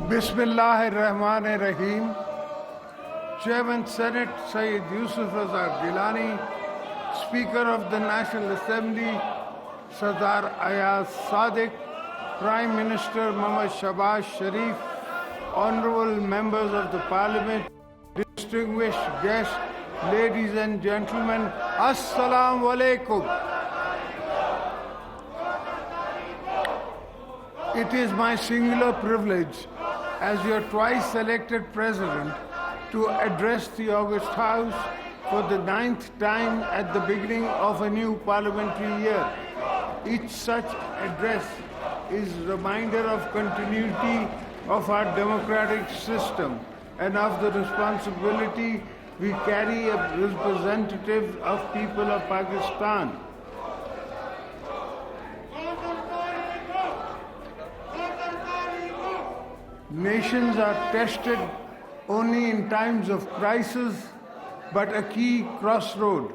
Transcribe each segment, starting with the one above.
Bismillahirrahmanirrahim. Chairman Senate Sayyid Yusuf Azhar Gilani, Speaker of the National Assembly Sardar Ayaz Sadiq, Prime Minister Muhammad Shahbaz Sharif, Honorable Members of the Parliament, distinguished guests, ladies and gentlemen, Assalamu alaikum. It is my singular privilege as your twice elected president to address the August House for the 9th time at the beginning of a new parliamentary year. Each such address is a reminder of continuity of our democratic system and of the responsibility we carry as representatives of people of Pakistan. Nations are tested only in times of crisis, but a key crossroad.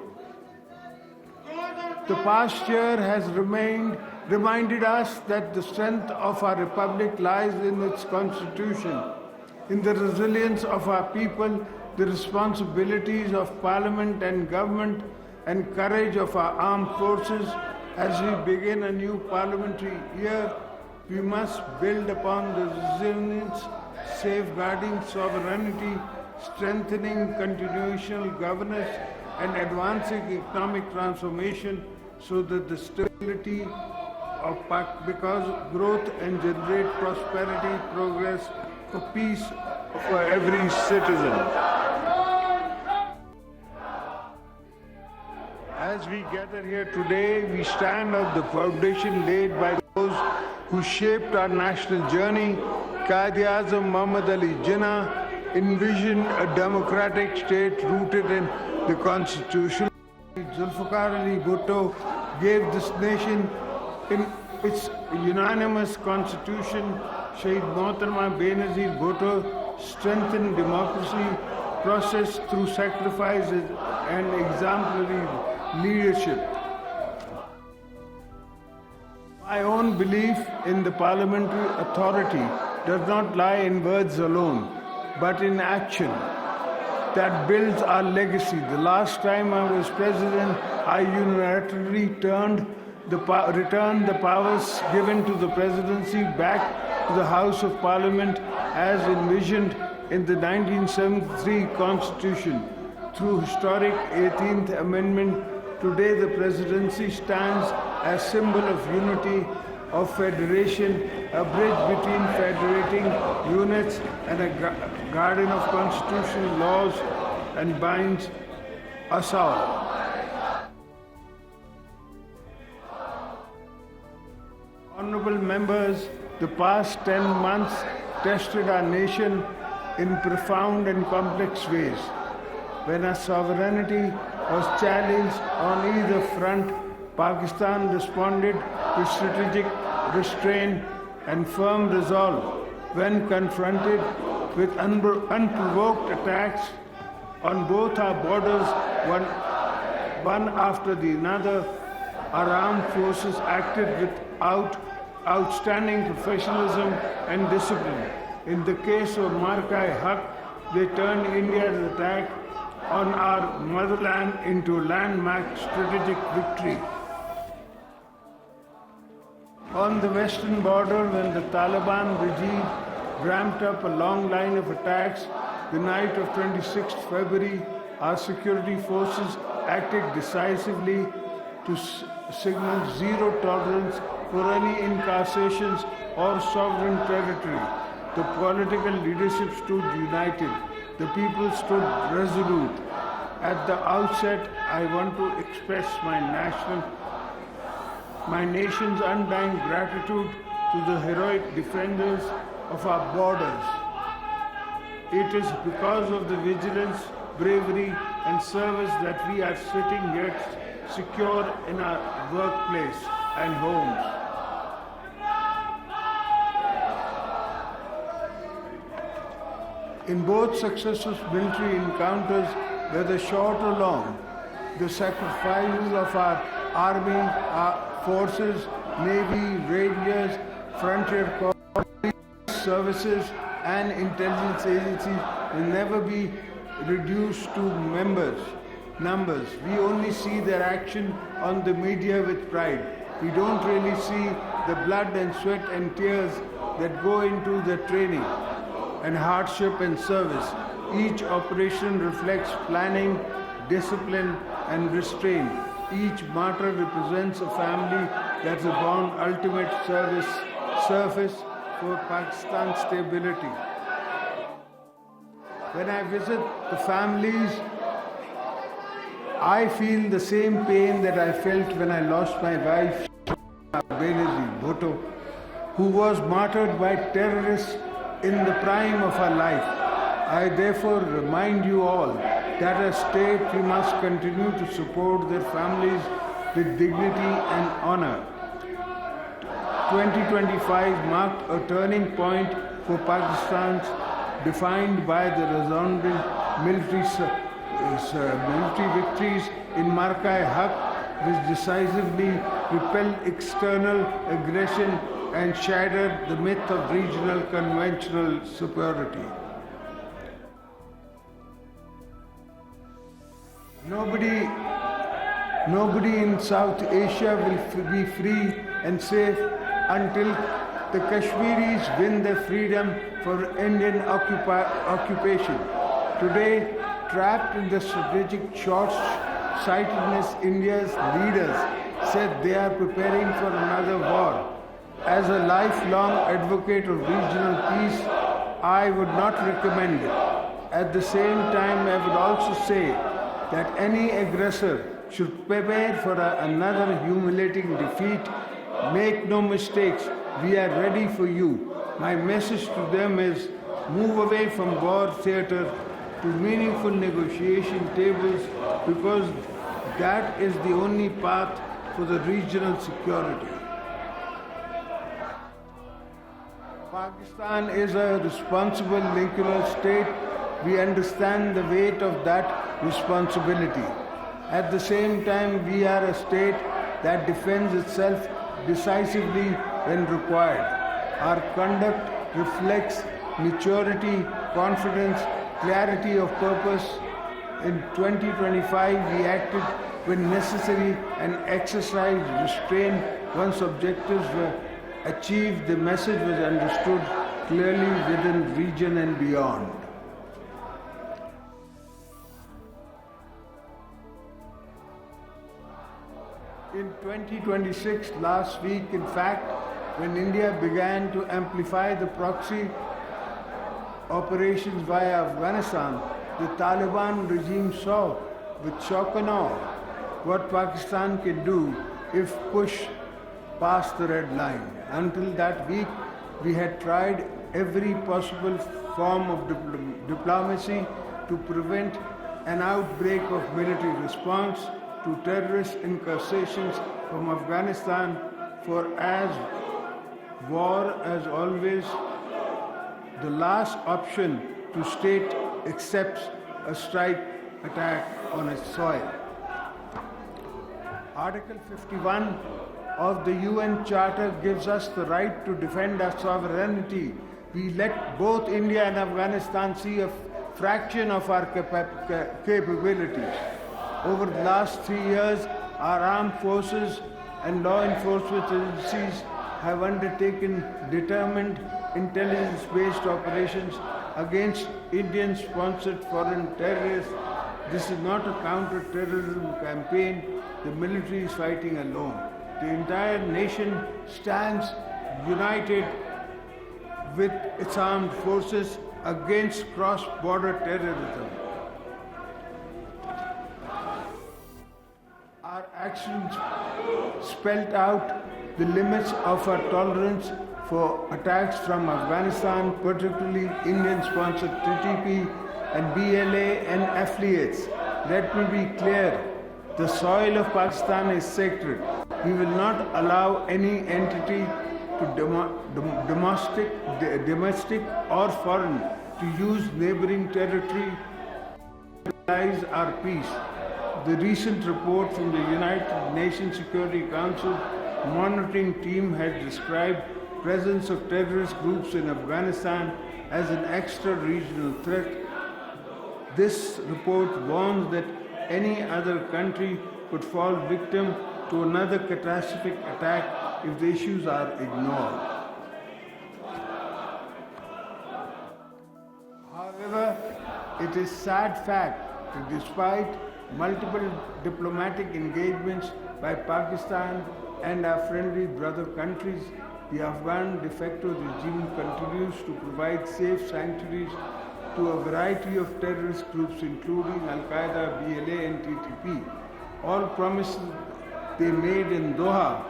The past year has reminded us that the strength of our republic lies in its constitution, in the resilience of our people, the responsibilities of parliament and government, and courage of our armed forces. As we begin a new parliamentary year, we must build upon the resilience, safeguarding sovereignty, strengthening constitutional governance, and advancing economic transformation so that the stability of because growth and generate prosperity, progress, for peace for every citizen. As we gather here today, we stand on the foundation laid by those who shaped our national journey. Quaid-e-Azam Muhammad Ali Jinnah envisioned a democratic state rooted in the Constitution. Zulfikar Ali Bhutto gave this nation in its unanimous constitution. Shaheed Mohtarma Benazir Bhutto strengthened democracy process through sacrifices and exemplary leadership. My own belief in the parliamentary authority does not lie in words alone, but in action that builds our legacy. The last time I was president, I unilaterally returned the powers given to the presidency back to the House of Parliament as envisioned in the 1973 Constitution. Through historic 18th Amendment, today the presidency stands as symbol of unity, of federation, a bridge between federating units and a guardian of constitutional laws, and binds us all. Honorable members, the past 10 months tested our nation in profound and complex ways. When our sovereignty was challenged on either front, Pakistan responded with strategic restraint and firm resolve. When confronted with unprovoked attacks on both our borders, one after the other, our armed forces acted with outstanding professionalism and discipline. In the case of Marka-e-Haq, they turned India's attack on our motherland into landmark strategic victory. On the western border, when the Taliban regime ramped up a long line of attacks, the night of 26th February, our security forces acted decisively to signal zero tolerance for any incarcerations or sovereign territory. The political leadership stood united. The people stood resolute. At the outset, I want to express my nation's undying gratitude to the heroic defenders of our borders. It is because of the vigilance, bravery, and service that we are sitting here secure in our workplace and homes. In both successful military encounters, whether short or long, the sacrifices of our army, our forces, navy, rangers, frontier corps, services, and intelligence agencies will never be reduced to numbers. We only see their action on the media with pride. We don't really see the blood and sweat and tears that go into the training and hardship and service. Each operation reflects planning, discipline, and restraint. Each martyr represents a family that's upon ultimate service for Pakistan's stability. When I visit the families, I feel the same pain that I felt when I lost my wife, Benazir Bhutto, who was martyred by terrorists in the prime of her life. I therefore remind you all that as state we must continue to support their families with dignity and honor. 2025 marked a turning point for Pakistan, defined by the resounding military victories in Marka-e-Haq, which decisively repelled external aggression and shattered the myth of regional conventional superiority. Nobody in South Asia will be free and safe until the Kashmiris win their freedom for Indian occupation. Today, trapped in the strategic short-sightedness, India's leaders said they are preparing for another war. As a lifelong advocate of regional peace, I would not recommend it. At the same time, I would also say that any aggressor should prepare for another humiliating defeat. Make no mistakes, we are ready for you. My message to them is move away from war theatre to meaningful negotiation tables, because that is the only path for the regional security. Pakistan is a responsible nuclear state. We understand the weight of that responsibility. At the same time, we are a state that defends itself decisively when required. Our conduct reflects maturity, confidence, clarity of purpose. In 2025, we acted when necessary and exercised restraint once objectives were achieved. The message was understood clearly within region and beyond. In 2026, last week, in fact, when India began to amplify the proxy operations via Afghanistan, the Taliban regime saw with shock and awe what Pakistan can do if pushed past the red line. Until that week, we had tried every possible form of diplomacy to prevent an outbreak of military response to terrorist incursions from Afghanistan, for as war as always the last option to state accepts a strike attack on its soil. Article 51 of the UN Charter gives us the right to defend our sovereignty. We let both India and Afghanistan see a fraction of our capabilities. Over the last 3 years, our armed forces and law enforcement agencies have undertaken determined intelligence-based operations against Indian-sponsored foreign terrorists. This is not a counter-terrorism campaign. The military is fighting alone. The entire nation stands united with its armed forces against cross-border terrorism. Our actions spelled out the limits of our tolerance for attacks from Afghanistan, particularly Indian-sponsored TTP and BLA and affiliates. Let me be clear, the soil of Pakistan is sacred. We will not allow any entity to domestic or foreign to use neighboring territory to stabilize our peace. The recent report from the United Nations Security Council monitoring team has described presence of terrorist groups in Afghanistan as an extra-regional threat. This report warns that any other country could fall victim to another catastrophic attack if the issues are ignored. However, it is sad fact that despite multiple diplomatic engagements by Pakistan and our friendly brother countries, the Afghan de facto regime continues to provide safe sanctuaries to a variety of terrorist groups including Al-Qaeda, BLA and TTP. All promises they made in Doha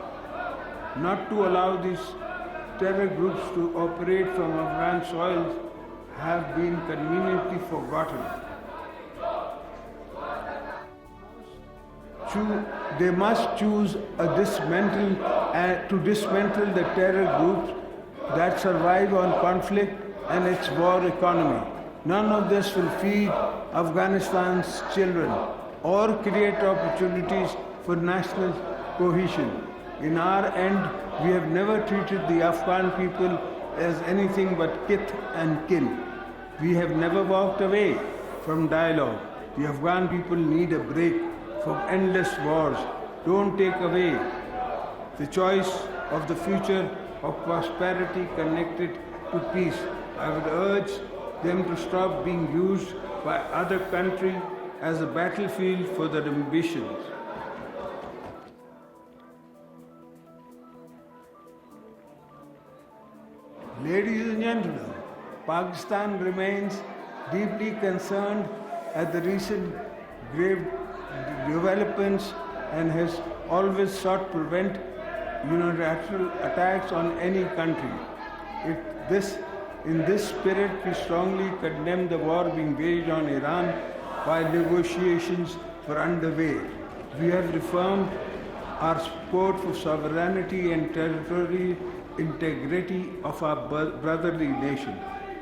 not to allow these terror groups to operate from Afghan soil have been conveniently forgotten. They must choose to dismantle the terror groups that survive on conflict and its war economy. None of this will feed Afghanistan's children or create opportunities for national cohesion. In our end, we have never treated the Afghan people as anything but kith and kin. We have never walked away from dialogue. The Afghan people need a break from endless wars. Don't take away the choice of the future of prosperity connected to peace. I would urge them to stop being used by other countries as a battlefield for their ambitions. Ladies and gentlemen, Pakistan remains deeply concerned at the recent grave developments and has always sought to prevent unilateral attacks on any country. In this spirit, we strongly condemn the war being waged on Iran while negotiations were underway. We have reaffirmed our support for sovereignty and territorial integrity of our brotherly nation.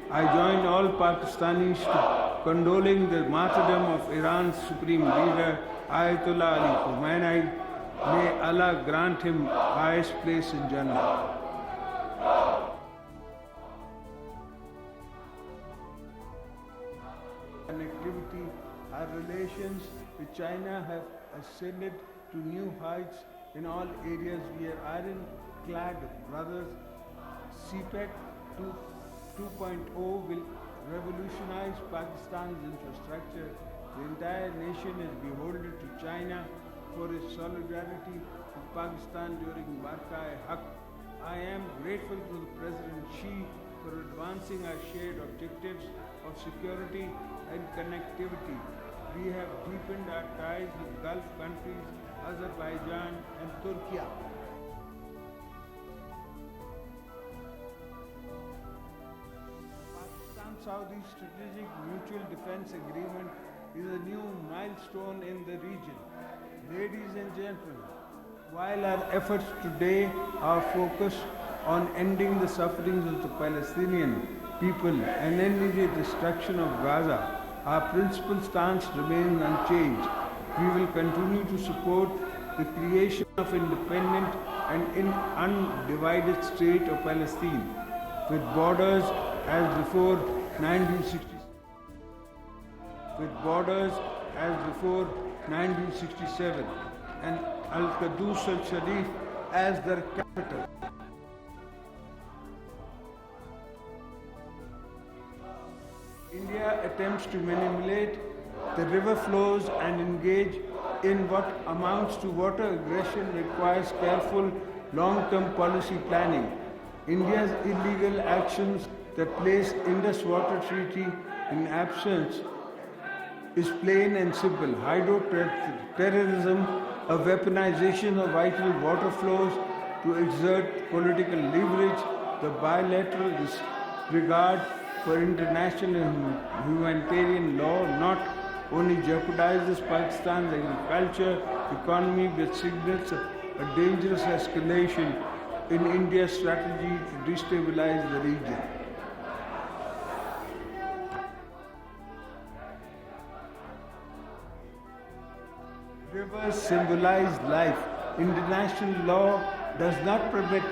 I join all Pakistanis to condoling the martyrdom of Iran's supreme leader, Ayatollah Ali Khamenei. May Allah grant him highest place in Jannah. Connectivity, our relations with China have ascended to new heights in all areas. We are iron-clad brothers. CPEC 2.0 will revolutionize Pakistan's infrastructure. The entire nation is beholden to China for its solidarity with Pakistan during Barqa-e-Haq. I am grateful to President Xi for advancing our shared objectives of security and connectivity. We have deepened our ties with Gulf countries, Azerbaijan and Turkey. Pakistan-Saudi Strategic Mutual Defense Agreement is a new milestone in the region. Ladies and gentlemen, while our efforts today are focused on ending the sufferings of the Palestinian people and ending the destruction of Gaza, our principal stance remains unchanged. We will continue to support the creation of independent and undivided state of Palestine, with borders as before 1967, and Al-Quds al-Sharif as their capital. India attempts to manipulate the river flows and engage in what amounts to water aggression requires careful long-term policy planning. India's illegal actions that place Indus Water Treaty in absence is plain and simple. Hydroterrorism, a weaponization of vital water flows to exert political leverage, the bilateral disregard for international humanitarian law not only jeopardizes Pakistan's agriculture economy but signals a dangerous escalation in India's strategy to destabilize the region. Rivers symbolize life. International law does not permit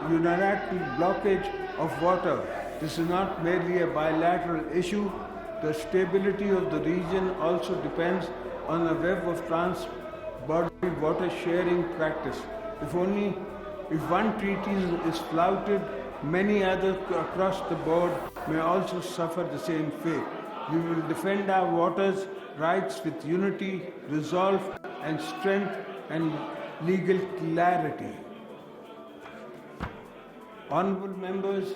unilateral blockage of water. This is not merely a bilateral issue. The stability of the region also depends on a web of trans-border water sharing practice. If one treaty is flouted, many others across the board may also suffer the same fate. We will defend our waters' rights with unity, resolve, and strength and legal clarity. Honourable members,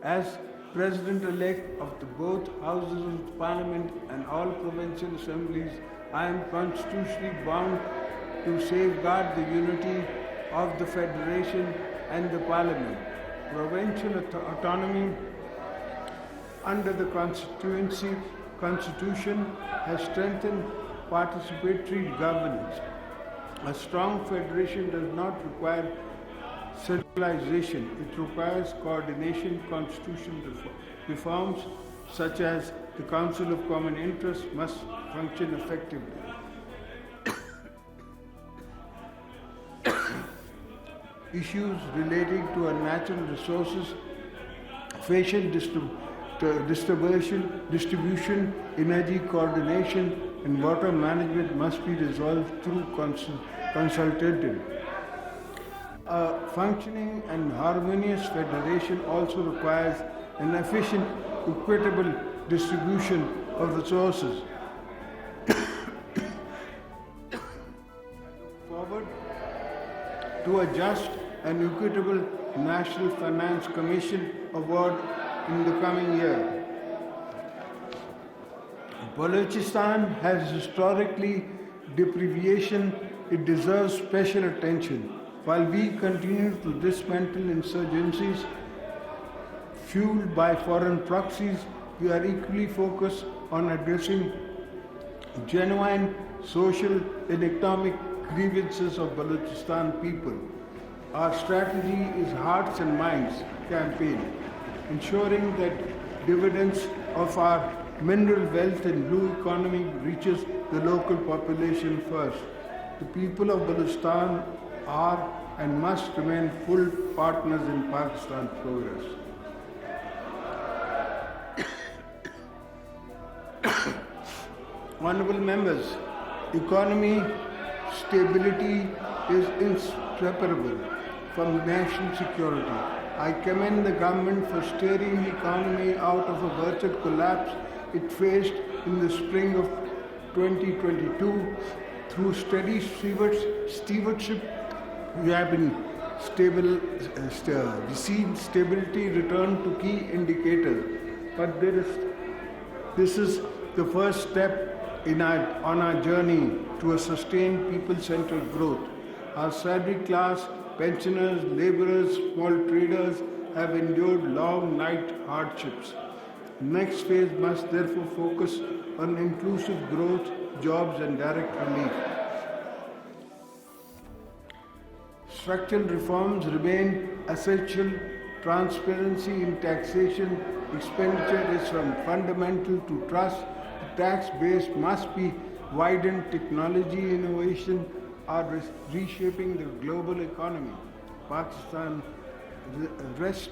as President-elect of both Houses of Parliament and all provincial assemblies, I am constitutionally bound to safeguard the unity of the Federation and the Parliament. Provincial autonomy under the Constitution has strengthened participatory governance. A strong federation does not require centralization. It requires coordination. Constitutional reforms such as the Council of Common Interest must function effectively. Issues relating to our natural resources, facial distribution, energy coordination, and water management must be resolved through consultative. A functioning and harmonious federation also requires an efficient, equitable distribution of resources. I look forward to a just and equitable National Finance Commission award in the coming year. Balochistan has historically deprivation. It deserves special attention. While we continue to dismantle insurgencies fueled by foreign proxies, we are equally focused on addressing genuine social and economic grievances of Balochistan people. Our strategy is Hearts and Minds campaign, ensuring that dividends of our mineral wealth and blue economy reaches the local population first. The people of Balochistan are and must remain full partners in Pakistan's progress. Honourable members, economy stability is inseparable from national security. I commend the government for steering the economy out of a virtual collapse it faced in the spring of 2022. Through steady stewardship, we have been seen stability return to key indicators. But this is the first step on our journey to a sustained people-centered growth. Our salaried class, pensioners, labourers, small traders have endured long night hardships. Next phase must therefore focus on inclusive growth, jobs and direct relief. Structural reforms remain essential. Transparency in taxation expenditure is from fundamental to trust. The tax base must be widened. Technology innovation are reshaping the global economy. Pakistan REST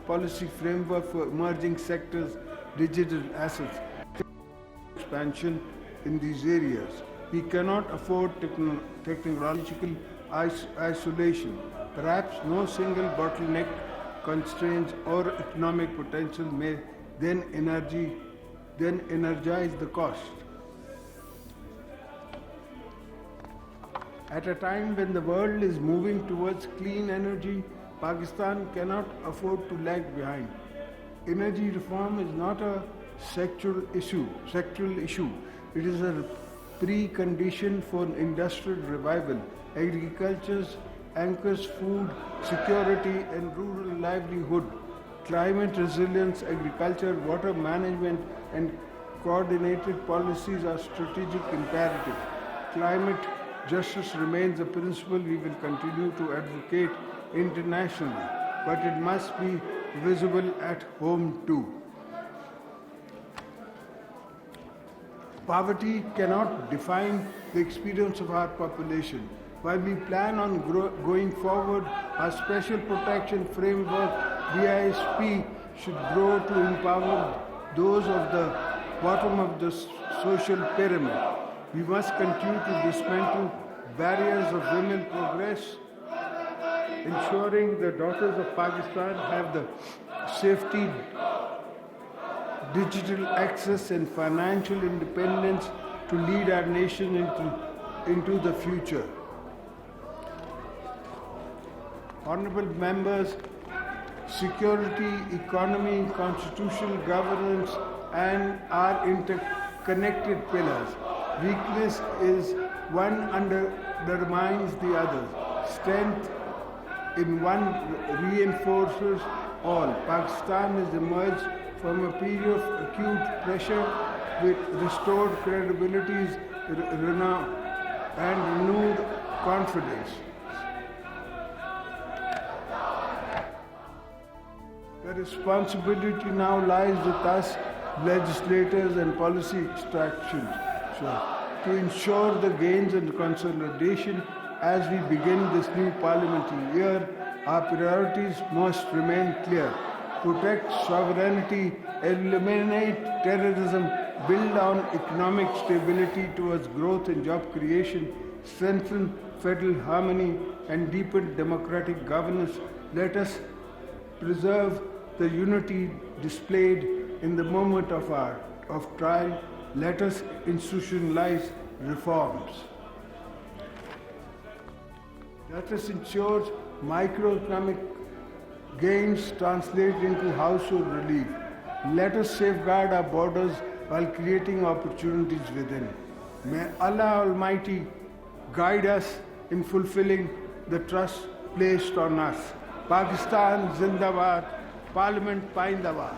policy framework for emerging sectors, digital assets, expansion in these areas. We cannot afford technological isolation. Perhaps no single bottleneck constraints or economic potential may then energize the cost. At a time when the world is moving towards clean energy, Pakistan cannot afford to lag behind. Energy reform is not a sectoral issue. It is a precondition for industrial revival. Agriculture anchors food security and rural livelihood. Climate resilience, agriculture, water management, and coordinated policies are strategic imperatives. Climate justice remains a principle we will continue to advocate internationally, but it must be visible at home too. Poverty cannot define the experience of our population. While we plan on going forward, our special protection framework, BISP, should grow to empower those of the bottom of the social pyramid. We must continue to dismantle barriers of women progress, ensuring the daughters of Pakistan have the safety, digital access and financial independence to lead our nation into the future. Honorable members, security, economy, constitutional governance and are interconnected pillars. Weakness is one undermines the other. Strength in one reinforces all. Pakistan has emerged from a period of acute pressure with restored credibility and renewed confidence. The responsibility now lies with us, legislators and policy extractions, to ensure the gains and consolidation as we begin this new parliamentary year. Our priorities must remain clear: protect sovereignty, eliminate terrorism, build on economic stability towards growth and job creation, strengthen federal harmony, and deepen democratic governance. Let us preserve the unity displayed in the moment of trial. Let us institutionalize reforms. Let us ensure microeconomic gains translate into household relief. Let us safeguard our borders while creating opportunities within. May Allah Almighty guide us in fulfilling the trust placed on us. Pakistan Zindabad, Parliament Paindabad.